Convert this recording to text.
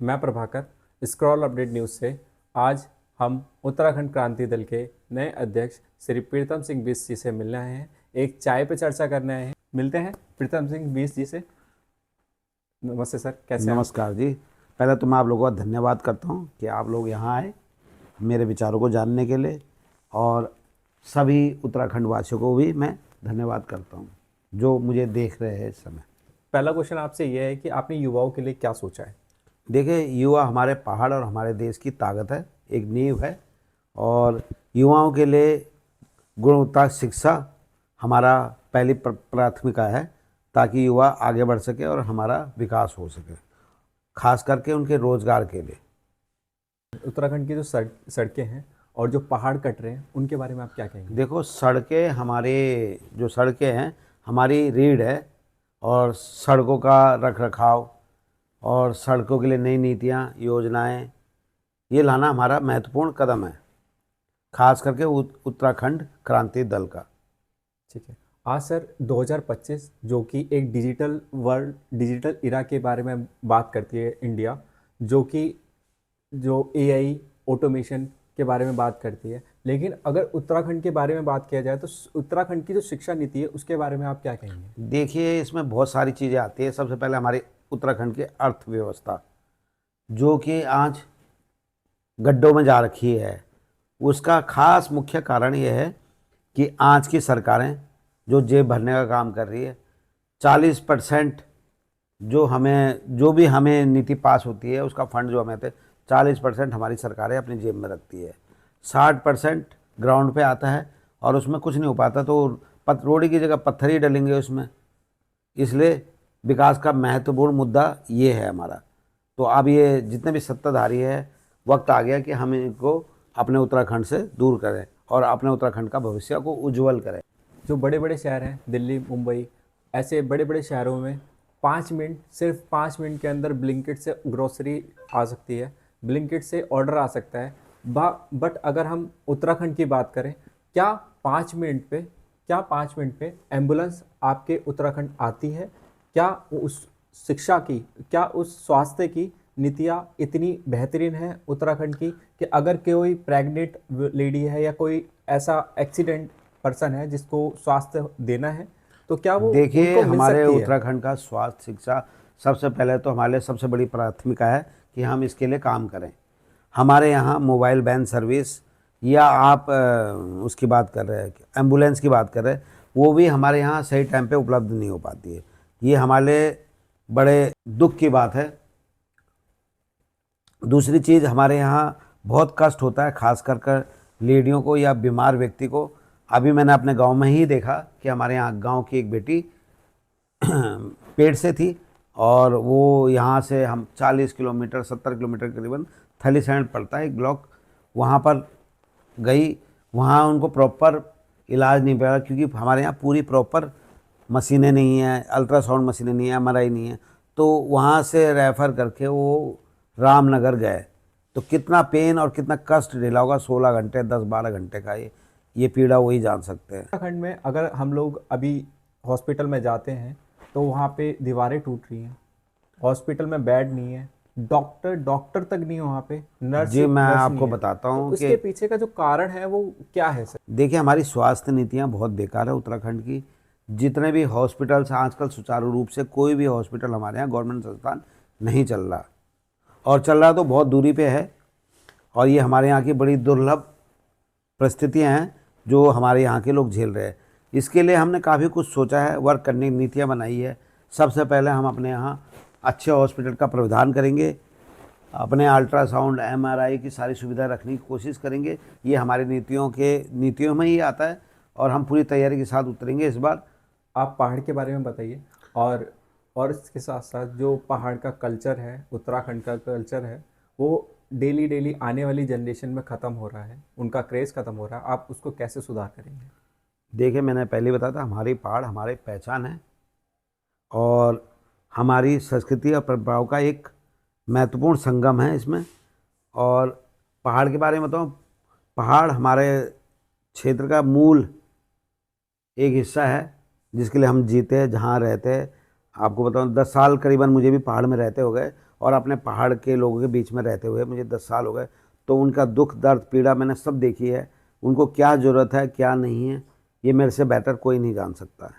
मैं Prabhakar scroll update news से। आज हम उत्तराखंड क्रांति दल के नए अध्यक्ष श्री प्रीतम सिंह बिष्ट जी से मिलने आए हैं। एक चाय पे चर्चा करने आए हैं। मिलते हैं प्रीतम सिंह बिष्ट जी से। नमस्ते सर, कैसे हैं आप? नमस्कार जी। पहले तो मैं आप लोगों का धन्यवाद करता हूँ कि आप लोग यहाँ आए मेरे विचारों को जानने के लिए, और सभी उत्तराखंड वासियों को भी मैं धन्यवाद करता हूँ जो मुझे देख रहे हैं इस समय। पहला क्वेश्चन आपसे यह है कि आपने युवाओं के लिए क्या सोचा है? देखिए, युवा हमारे पहाड़ और हमारे देश की ताकत है, एक नींव है। और युवाओं के लिए गुणवत्ता शिक्षा हमारा पहली प्राथमिकता है, ताकि युवा आगे बढ़ सके और हमारा विकास हो सके, खास करके उनके रोजगार के लिए। उत्तराखंड की जो सड़कें हैं और जो पहाड़ कट रहे हैं उनके बारे में आप क्या कहेंगे? देखो, सड़कें हमारे जो सड़कें हैं हमारी रीढ़ है, और सड़कों का रख रखाव और सड़कों के लिए नई नीतियाँ योजनाएं ये लाना हमारा महत्वपूर्ण कदम है, खास करके उत्तराखंड क्रांति दल का। ठीक है। आज सर 2025 जो कि एक डिजिटल वर्ल्ड, डिजिटल इरा के बारे में बात करती है इंडिया, जो कि जो एआई ऑटोमेशन के बारे में बात करती है। लेकिन अगर उत्तराखंड के बारे में बात किया जाए तो उत्तराखंड की जो शिक्षा नीति है उसके बारे में आप क्या कहेंगे? देखिए, इसमें बहुत सारी चीज़ें आती है। सबसे पहले हमारे उत्तराखंड की अर्थव्यवस्था, जो कि आज गड्ढों में जा रखी है, उसका खास मुख्य कारण यह है कि आज की सरकारें जो जेब भरने का काम कर रही है। 40% जो भी हमें नीति पास होती है उसका फंड जो हमें थे, 40% हमारी सरकारें अपनी जेब में रखती है। 60% ग्राउंड पे आता है और उसमें कुछ नहीं हो पाता, तो रोड़ी की जगह पत्थर ही डलेंगे उसमें। इसलिए विकास का महत्वपूर्ण मुद्दा ये है हमारा। तो अब ये जितने भी सत्ताधारी है, वक्त आ गया कि हम इनको अपने उत्तराखंड से दूर करें और अपने उत्तराखंड का भविष्य को उज्जवल करें। जो बड़े बड़े शहर हैं, दिल्ली, मुंबई, ऐसे बड़े बड़े शहरों में 5 मिनट, सिर्फ 5 मिनट के अंदर ब्लिंकिट से ग्रोसरी आ सकती है, ब्लिंकिट से ऑर्डर आ सकता है। बट अगर हम उत्तराखंड की बात करें, क्या 5 मिनट पे क्या 5 मिनट पे एम्बुलेंस आपके उत्तराखंड आती है? क्या उस शिक्षा की, क्या उस स्वास्थ्य की नीतियाँ इतनी बेहतरीन है उत्तराखंड की कि अगर कोई प्रेग्नेंट लेडी है या कोई ऐसा एक्सीडेंट पर्सन है जिसको स्वास्थ्य देना है, तो क्या वो देखिए, उनको मिल हमारे सकती है? उत्तराखंड का स्वास्थ्य शिक्षा सबसे पहले तो हमारे लिए सबसे बड़ी प्राथमिकता है कि हम इसके लिए काम करें। हमारे यहाँ मोबाइल वैन सर्विस, या आप उसकी बात कर रहे हैं, एम्बुलेंस की बात कर रहे हैं, वो भी हमारे यहाँ सही टाइम पे उपलब्ध नहीं हो पाती है। ये हमारे लिए बड़े दुख की बात है। दूसरी चीज़, हमारे यहाँ बहुत कष्ट होता है, खास कर लेडियों को या बीमार व्यक्ति को। अभी मैंने अपने गांव में ही देखा कि हमारे यहाँ गांव की एक बेटी पेट से थी, और वो यहाँ से हम 40 किलोमीटर 70 किलोमीटर करीबन थलीसैंण पड़ता है एक ब्लॉक, वहाँ पर गई। वहाँ उनको प्रॉपर इलाज नहीं मिला, क्योंकि हमारे यहाँ पूरी प्रॉपर मशीनें नहीं हैं, अल्ट्रासाउंड मशीनें नहीं हैं, एमआरआई नहीं है। तो वहाँ से रेफ़र करके वो रामनगर गए। तो कितना पेन और कितना कष्ट झेला होगा, 16 घंटे 10-12 घंटे का, ये पीड़ा वही जान सकते हैं। उत्तराखंड में अगर हम लोग अभी हॉस्पिटल में जाते हैं तो वहाँ पे दीवारें टूट रही हैं, हॉस्पिटल में बेड नहीं है, डॉक्टर डॉक्टर तक नहीं है, वहाँ पे नर्स जी, मैं नर्स नहीं आपको है। बताता तो हूँ कि इसके पीछे का जो कारण है वो क्या है सर? देखिए, हमारी स्वास्थ्य नीतियाँ बहुत बेकार है उत्तराखंड की। जितने भी हॉस्पिटल्स आजकल सुचारू रूप से, कोई भी हॉस्पिटल हमारे यहाँ गवर्नमेंट संस्थान नहीं चल रहा, और चल रहा तो बहुत दूरी पे है। और ये हमारे यहाँ की बड़ी दुर्लभ परिस्थितियाँ हैं जो हमारे यहाँ के लोग झेल रहे हैं। इसके लिए हमने काफ़ी कुछ सोचा है, वर्क करने की नीतियाँ बनाई है। सबसे पहले हम अपने यहाँ अच्छे हॉस्पिटल का प्रावधान करेंगे, अपने अल्ट्रासाउंड एमआरआई की सारी सुविधा रखने की कोशिश करेंगे। ये हमारी नीतियों में ही आता है, और हम पूरी तैयारी के साथ उतरेंगे इस बार। आप पहाड़ के बारे में बताइए। और इसके साथ साथ जो पहाड़ का कल्चर है, उत्तराखंड का कल्चर है, वो डेली डेली आने वाली जनरेशन में ख़त्म हो रहा है, उनका क्रेज़ ख़त्म हो रहा है। आप उसको कैसे सुधार करेंगे? देखिए, मैंने पहले बताया था, हमारी पहाड़ हमारी पहचान है, और हमारी संस्कृति और परंपराओं का एक महत्वपूर्ण संगम है इसमें। और पहाड़ के बारे में बताऊँ, पहाड़ हमारे क्षेत्र का मूल एक हिस्सा है, जिसके लिए हम जीते हैं, जहाँ रहते हैं। आपको बताऊँ, 10 साल करीबन मुझे भी पहाड़ में रहते हो गए, और अपने पहाड़ के लोगों के बीच में रहते हुए मुझे 10 साल हो गए, तो उनका दुख दर्द पीड़ा मैंने सब देखी है। उनको क्या ज़रूरत है क्या नहीं है, ये मेरे से बेहतर कोई नहीं जान सकता है।